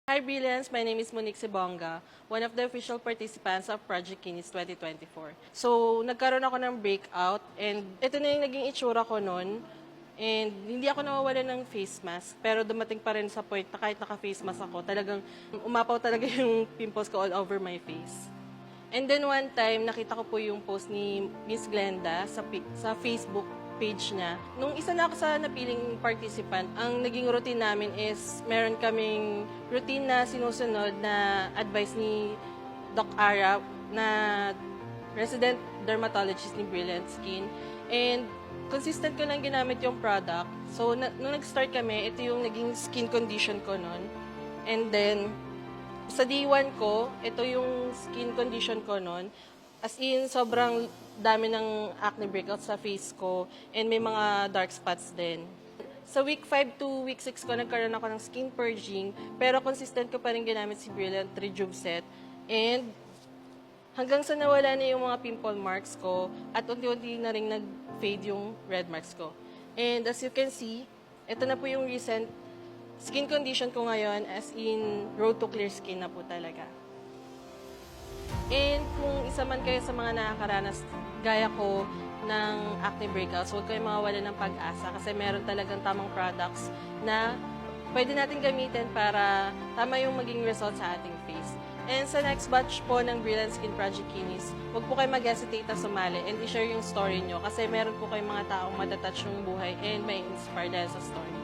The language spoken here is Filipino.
Hi Brilliance, my name is Monique Sibonga, one of the official participants of Project Kinis 2024. So, nagkaroon ako ng breakout and ito na yung naging itsura ko noon. And hindi ako nawawala ng face mask, pero dumating pa rin sa point na kahit naka-face mask ako, talagang umapaw talaga yung pimples ko all over my face. And then one time, nakita ko po yung post ni Miss Glenda sa Facebook page niya. Nung isa na ako sa napiling participant, ang naging routine namin is meron kaming routine na sinusunod na advice ni Doc Ara na resident dermatologist ni Brilliant Skin. And consistent ko nang ginamit yung product. So, nung nag-start kami, ito yung naging skin condition ko nun. And then, sa day 1 ko, ito yung skin condition ko nun. As in, sobrang dami ng acne breakouts sa face ko and may mga dark spots din. Sa week 5 to week 6 ko, nagkaroon ako ng skin purging, pero consistent ko pa rin ginamit si Brilliant Rejuve Set. And hanggang sa nawala na yung mga pimple marks ko at unti-unti na rin nag-fade yung red marks ko. And as you can see, ito na po yung recent skin condition ko ngayon, as in road to clear skin na po talaga. And kung isa man kayo sa mga nakakaranas gaya ko ng acne breakouts, huwag kayong mawawala ng pag-asa kasi meron talagang tamang products na pwede natin gamitin para tama yung maging result sa ating face. And sa next batch po ng Brilliant Skin Project Kinis, huwag po kayo mag-hesitate na sumali and i-share yung story nyo kasi meron po kayong mga taong matatouch yung buhay and may inspire dahil sa story.